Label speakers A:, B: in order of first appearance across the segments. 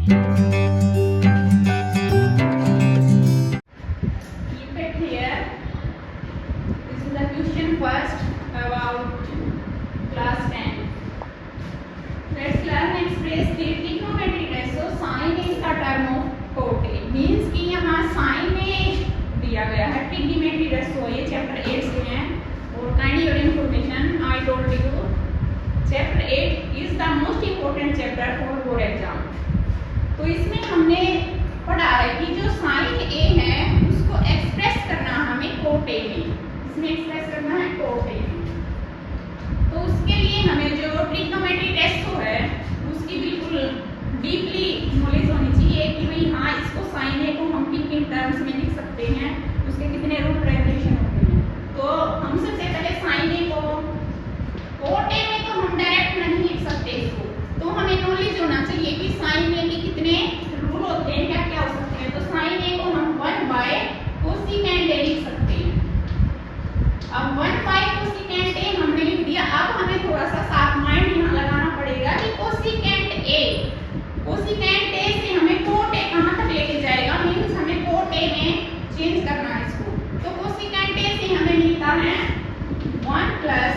A: Keep it here. This is the question first about class 10. Let's learn express the trigonometric ratio sin is the term of cot A. Means कि यहाँ sin में दिया गया है trigonometric ratio, ये chapter 8 से है और kind your information I told you chapter 8 is the most important chapter for board exam. तो इसमें हमने पढ़ा है कि जो sin A है उसको एक्सप्रेस करना हमें cot A में, इसमें एक्सप्रेस करना है cot A में। तो उसके लिए हमें जो ट्रिग्नोमेट्रिक रेशियो है उसकी बिल्कुल डीपली नॉलेज होनी चाहिए कि भाई हाँ इसको साइन ए को हम किन किन टर्म्स में लिख सकते हैं, उसके कितने रूल रेगुलेशन होते हैं। तो हम सबसे पहले साइन ए को कोट ए में तो हम डायरेक्ट नहीं लिख सकते इसको, तो हमें नॉलेज होना चाहिए कि साइन ए के कितने रूल होते हैं, क्या क्या हो सकते हैं। तो साइन ए को हम 1/कोसिकेंट ए लिख सकते हैं। अब 1/कोसिकेंट ए हमने लिख दिया। अब हमें थोड़ा सा साफ माइंड यहाँ लगाना पड़ेगा कि कोसिकेंट ए से हमें कोट ए कहाँ तक लेके जाएगा, मीन्स हमें कोट ए में चेंज करना है इसको। तो कोसिकेंट ए से हमें मिलता है 1 प्लस,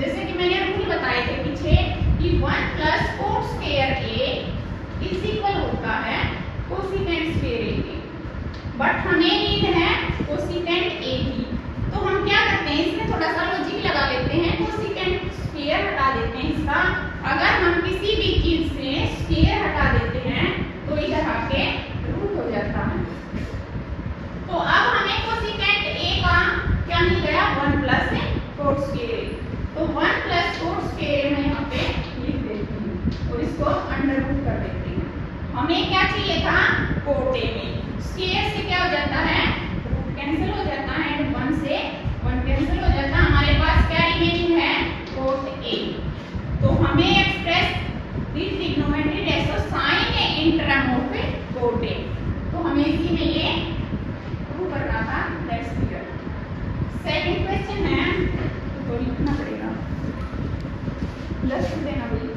A: जैसे कि मैंने रूल बताए थे पीछे कि 1 plus coat square A is equal होता है कोसिकेंट स्क्वायर ए के। बट हमें नीड है कोसिकेंट ए की, तो हम क्या करते हैं इसमें थोड़ा सा लॉजिक लगा लेते हैं। कोसिकेंट स्क्वायर हटा देते हैं इसका। अगर हम किसी भी चीज से स्क्वायर हटा देते हैं तो इधर आके रूट हो जाता है। तो अब हमें कोसिकेंट ए का क्या मिल गया 1 प्लस कोट स्क्वायर। तो 1 प्लस कोट स्क्वायर मैं यहाँ पे लिख देती हूँ और इसको अंडर रूट कर देती हूँ। हमें क्या चाहिए था कोट ए में, स्क्वायर से क्या हो जाता है रूट कैंसिल हो जाता है, 1 से 1 कैंसिल हो जाता है, हमारे पास क्या रिमेनिंग है कोट ए। तो हमें express this trigonometric ratio sine A in term of cot A. तो हमें इसी में ये प्रूव करना था, दैट्स क्लियर। सेकंड क्वेश्चन है तो लिखना पड़ेगा, प्लस देना पड़ेगा।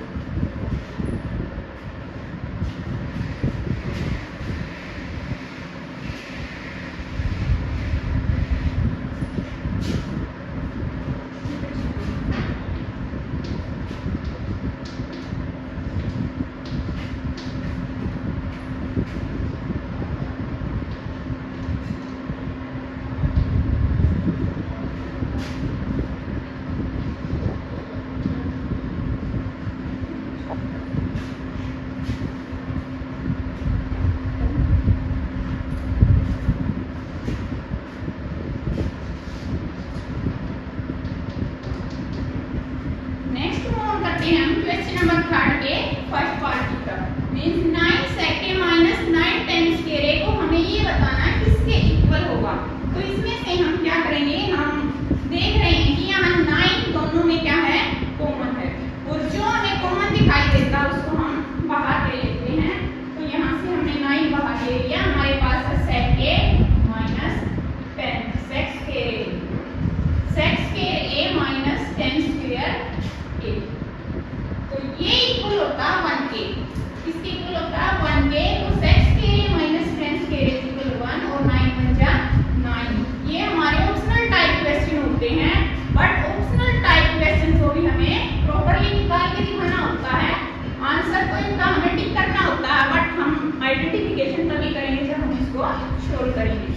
A: क्वेश्चन नंबर 3 के फर्स्ट पार्ट की तरफ, means 9 sec a minus 9 tan square a को हमें ये बताना है किसके इक्वल होगा। तो इसमें से हम क्या करेंगे, हम देख रहे हैं कि यहाँ 9 दोनों में क्या है कॉमन है, और जो हमें कॉमन दिखाई देता है उसको हम बाहर ले लेते हैं। तो यहाँ से हमने 9 बाहर ले लिया, हमारे पास है sec a minus 10 sec square a minus 10 square a। तो ये इक्वल होता है 1k, किसके इक्वल होता है 1k। तो sec square a minus 10 square a equal 1 और 9 बन जा 9। ये हमारे ऑप्शनल टाइप क्वेश्चन होते हैं, बट ऑप्शनल टाइप क्वेश्चन को भी हमें प्रॉपर्ली निकाल के दिखाना होता है, आंसर को इनका हमें टिक करना होता है। बट हम आइडेंटिफिकेशन तभी करेंगे जब हम इसको सोल्व करेंगे।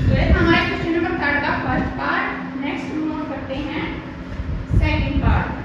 A: तो ये हमारे क्वेश्चन नंबर 3 का फर्स्ट पार्ट। नेक्स्ट मूव करते हैं सेकंड पार्ट।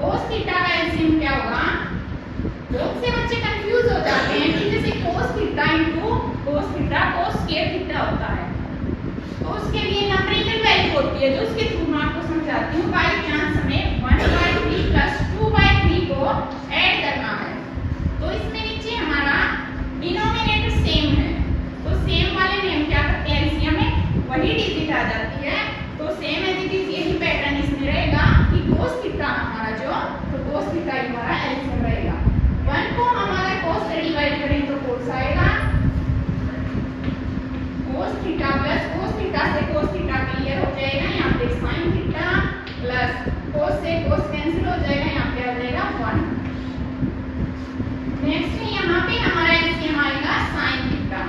A: cos थीटा का एलसीएम क्या होगा? बहुत से बच्चे कंफ्यूज हो जाते हैं कि जैसे cos theta into cos theta cos square theta होता है, तो उसके लिए न्यूमेरिकल वैल्यू होती है जो उसके थ्रू मैं आपको समझाती हूँ। बाई चांस हमें 1/3 प्लस 2/3 को ऐड करना है, तो इसमें नीचे हमारा डिनोमिनेटर सेम है, तो सेम वाले में हम क्या करते हैं, एलसीएम में वही डिजिट आ जाती है, तो सेम एज इट इज यही पैटर्न इसमें रहेगा कि cos थीटा हमारा जो, तो cos थीटा हमारा एलसीएम रहेगा। 1 को हम अगर cos से डिवाइड करें तो cos आएगा, cos theta plus cos theta से cos थीटा क्लियर हो जाएगा, यहाँ पे sin थीटा प्लस cos से cos कैंसिल हो जाएगा, यहाँ पे आ जाएगा 1। नेक्स्ट है यहाँ पे हमारा एलसीएम आएगा sin थीटा।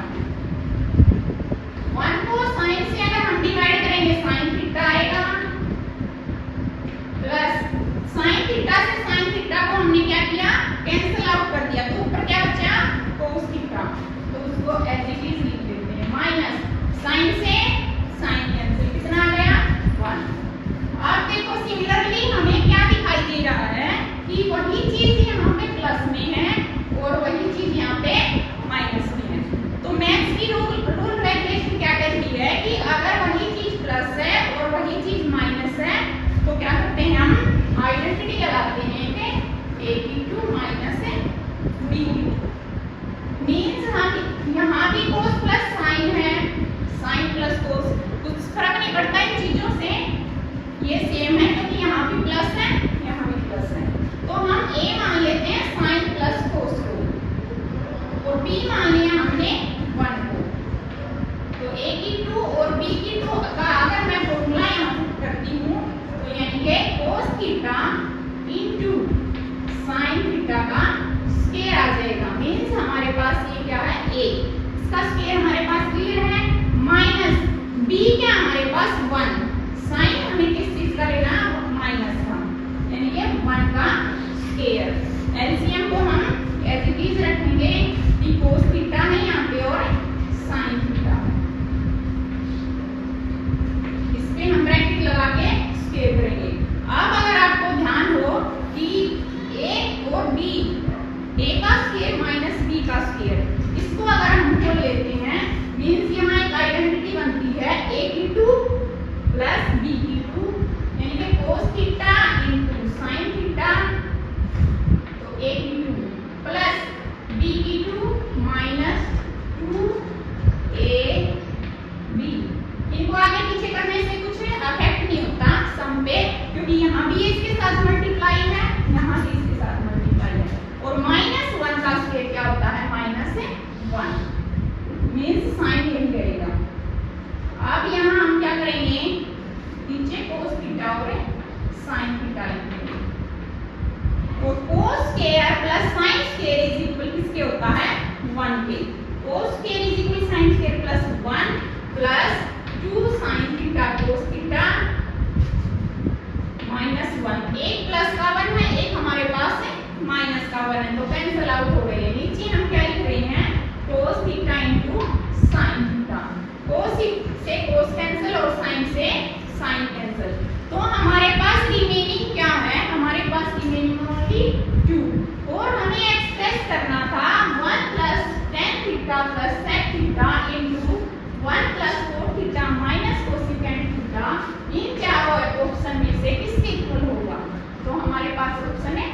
A: 1 को sin से अगर हम डिवाइड करेंगे sin थीटा आएगा, प्लस sin थीटा से sin थीटा को हमने क्या किया, कैंसिल आउट कर दिया, तो ऊपर क्या बचा, cos थीटा, तो उसको एज इट इज लिख देते हैं, माइनस sin से sin कैंसिल, कितना आ गया 1। अब देखो सिमिलरली हमें क्या दिखाई दे रहा है कि वही चीज यहाँ पे प्लस में है और वही चीज यहाँ पे माइनस में है, तो मैथ्स की रूल रेगुलेशन क्या कहती है कि अगर वही चीज प्लस है और वही चीज माइनस है तो क्या करते हैं, हम आइडेंटिटी लगाते हैं कि a/2 माइनस है b/2, मींस हम यहाँ भी cos प्लस sin है, sin प्लस cos, कुछ फर्क नहीं पड़ता इन चीजों से, ये सेम है क्योंकि यहाँ भी प्लस है यहाँ भी प्लस है, तो हम a मान लेते हैं sin प्लस cos को और b मान लिया हमने 1 को, तो a/2 और b/2 का अगर मैं फॉर्मूला यहाँ पुट करती हूँ तो यानी कि cos theta into sin theta का स्क्वायर आ जाएगा, मींस हमारे पास ये क्या है a, इसका स्क्वायर हमारे पास क्लियर है, माइनस b क्या हमारे पास 1, sin हमें किस चीज का लेना है, माइनस का, यानी कि 1 का स्क्वायर। एलसीएम को हम एज इट इज रखेंगे कि cos थीटा है यहाँ पे और sin थीटा, इस पे हम ब्रैकेट लगा के स्क्वायर करेंगे। अब अगर आपको ध्यान हो कि a और b, a का स्क्वायर माइनस b का स्क्वायर, इसको अगर हम खोल लेते हैं मींस यहाँ एक आइडेंटिटी बनती है a/2 प्लस b/2, यानी कि cos theta into sin theta, तो a/2 plus b/2 minus 2ab, इनको आगे पीछे करने से कुछ अफेक्ट नहीं होता सम पे, क्योंकि यहाँ भी इसके साथ मल्टीप्लाई है, यहाँ भी इसके साथ मल्टीप्लाई है, और माइनस 1 का स्क्वायर क्या होता है, माइनस 1, मींस साइन यही रहेगा। अब यहाँ हम क्या करेंगे, नीचे cos थीटा और sin थीटा लिखेंगे, और cos square plus sin square is equal किसके होता है, 1 के, cos square is equal sin square plus 1 plus 2 sin theta cos theta minus 1, एक प्लस का 1 है, एक हमारे पास है माइनस का 1 है, तो कैंसिल आउट हो गए। नीचे हम क्या लिख रहे हैं, cos theta into sin theta, cos से cos कैंसिल और sin से sin कैंसिल, तो हमारे पास रिमेनिंग क्या है, हमारे पास रिमेनिंग ओनली 2, और हमें एक्सप्रेस करना था 1 plus tan theta plus sec theta into 1 plus cos theta minus cosecant theta, इन चारों ऑप्शन में से किसके इक्वल होगा, तो हमारे पास ऑप्शन है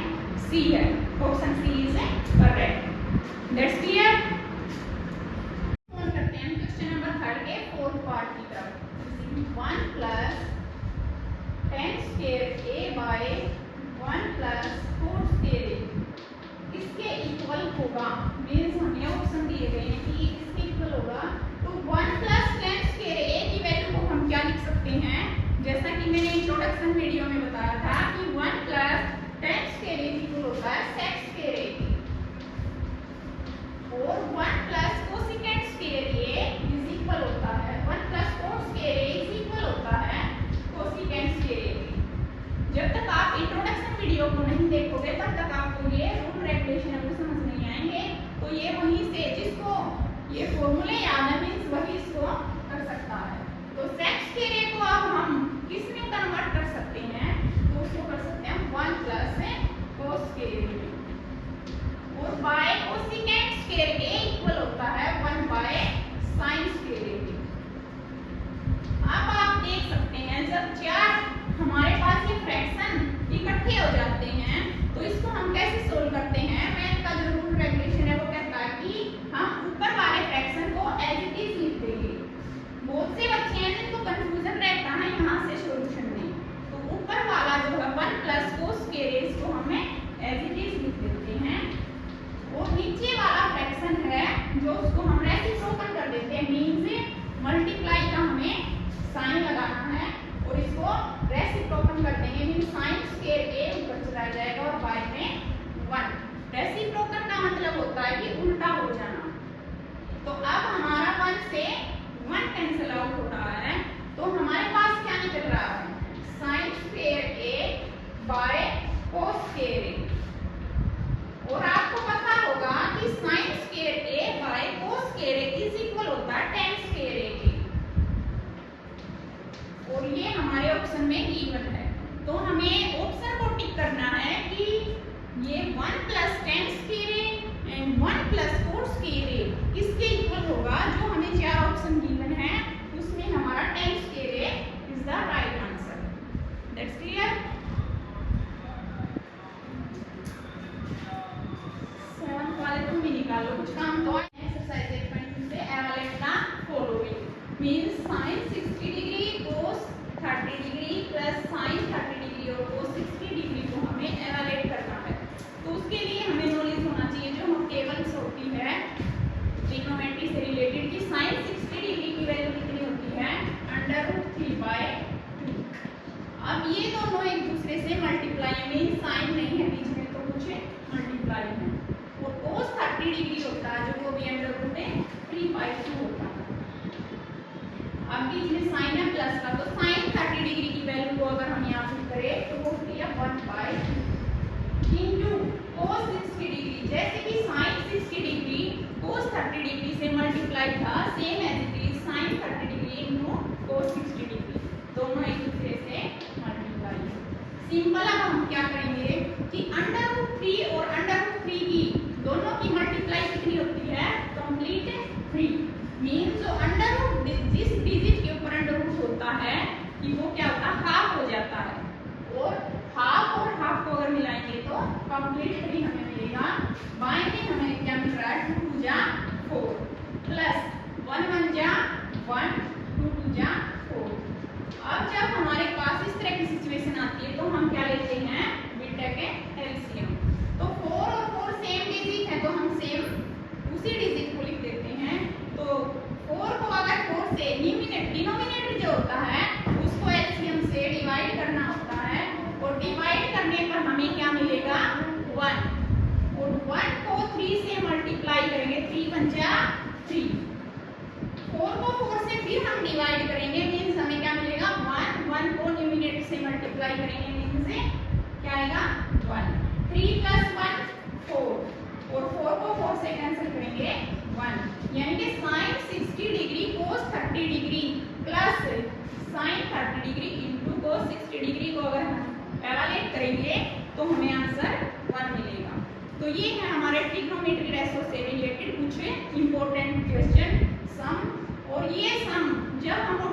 A: सी है, option C is correct. That's clear. Phone करते हैं क्वेश्चन नंबर 3 के फोर्थ पार्ट की तरफ। 1 plus tan square a by 1 plus cos square a इसके इक्वल होगा, मींस हमें ऑप्शन दिए गए हैं कि इसके इक्वल होगा, तो 1 प्लस tan स्क्वायर a की वैल्यू को हम क्या लिख सकते हैं, जैसा कि मैंने इंट्रोडक्शन वीडियो में बताया था कि 1 plus tan square a equal होता है sec स्क्वायर a, और 1 plus cosecant square a is equal होता है 1 plus cos square a is equal होता है cosecant स्क्वायर a। जब तक आप इंट्रोडक्शन वीडियो को नहीं देखोगे तब तक आपको ये रूल रेगुलेशन आपको समझ नहीं आएंगे, तो ये वहीं से जिसको ये फॉर्मूले याद है मींस वही इसको कर सकता है, तो sec स्क्वायर a को अब हम किस में कन्वर्ट कर सकते हैं, तो उसको कर सकते हैं 1 प्लस कोस स्क्वायर और बाय कोसेकेंट स्क्वायर ए इक्वल होता है 1 बाय साइन स्क्वायर ए। अब आप देख सकते हैं जब चार हमारे पास ये फ्रैक्शन इकट्ठे हो जाते हैं तो इसको हम कैसे सोल्व करते हैं। मैथ का जो रूल रेगुलेशन है वो कहता है कि हम ऊपर वाले फ्रैक्शन को एज इट इज लिख देंगे। बहुत से बच्चे हैं जिनको कंफ्यूजन रहता है यहाँ से सॉल्यूशन में, तो ऊपर वाला जो है 1 प्लस कोस स्क्वायर इसको हमें एज इट इज लिख देते हैं और नीचे वाला फ्रैक्शन है जो उसको हम रेसिप्रोकल कर देते हैं, मींस मल्टीप्लाई का हमें साइन लगाना है और इसको रेसिप्रोकल कर देंगे, मींस साइन स्क्वायर ए ऊपर चला जाएगा और बाय में 1। रेसिप्रोकल का मतलब होता है कि उल्टा हो जाना। तो अब हमारा 1 से 1 कैंसिल आउट हो रहा है तो हमारे पास क्या निकल रहा है, sine square A by cos square A. और आपको पता होगा कि sine square A by cos square A is equal होता है tan स्क्वायर ए के, और ये हमारे ऑप्शन में गिवन है। तो हमें ऑप्शन को टिक करना है कि ये 1 plus tan square A and 1 plus cos square A किसके इक्वल होगा, जो हमें चार ऑप्शन गिवन है उसमें हमारा tan square A is the right answer. That's clear. 7 वाले तुम भी निकालो कुछ काम तो एक्सरसाइज 8.2 से एवलेट का following means sin 60 degree cos 30 degree plus sin 30 degree और cos 60 डिग्री को हमें एवलेट करना है। तो उसके लिए हमें नॉलेज होना चाहिए जो हम टेबल्स होती है ट्रिग्नोमेट्री से रिलेटेड कि sin 60 डिग्री की वैल्यू कितनी होती है √3/2। अब ये दोनों एक दूसरे से मल्टीप्लाई में साइन नहीं है बीच में तो कुछ मल्टीप्लाई है और cos 30 डिग्री होता है जो वो भी √3/2 होता है। अब बीच में साइन है प्लस का तो sin 30 डिग्री की वैल्यू को अगर हम यहाँ पुट करें तो वो होती है 1/2 इंटू cos 60 डिग्री। जैसे कि sin 60 डिग्री cos 30 डिग्री से मल्टीप्लाई था same as it is sin 30 degree into cos 60 degree, दोनों एक दूसरे से मल्टीप्लाई। सिंपल अब हम क्या करेंगे कि √3 और √3 की दोनों की मल्टीप्लाई कितनी होती है, कंप्लीट 3 मींस जो अंडर जिस डिजिट के ऊपर अंडर रूट होता है कि वो क्या होता है हाफ हो जाता है और हाफ को अगर मिलाएंगे तो कंप्लीट 3 हमें मिलेगा। बाएं में हमें क्या मिल रहा है 2 जा 4 प्लस 1 1 जा 1 2 2 जा 4। अब जब हमारे पास इस तरह की सिचुएशन आती है तो हम क्या लेते हैं बीटा के एलसीएम। तो 4 और 4 सेम डिजिट है तो हम सेम उसी डिजिट को लिख देते हैं। तो 4 को अगर 4 से डिनोमिनेटर जो होता है उसको एलसीएम से डिवाइड करना होता है और डिवाइड करने पर हमें क्या मिलेगा 1 और 1 को 3 से मल्टीप्लाई करेंगे 3 1 जा 3। 4 को 4 से फिर हम डिवाइड करेंगे मींस हमें क्या मिलेगा 1 1 को न्यूमिनेटर से मल्टीप्लाई करेंगे मींस क्या आएगा 1 3 प्लस 1 4 और 4 को 4 से कैंसिल करेंगे 1 यानी कि sin 60 degree cos 30 degree plus sin 30 degree into cos 60 degree को अगर हम एवलेट करेंगे तो हमें आंसर 1 मिलेगा। तो ये है हमारे ट्रिग्नोमेट्री रेशो से रिलेटेड कुछ इंपॉर्टेंट क्वेश्चन सम। और ये सम जब हम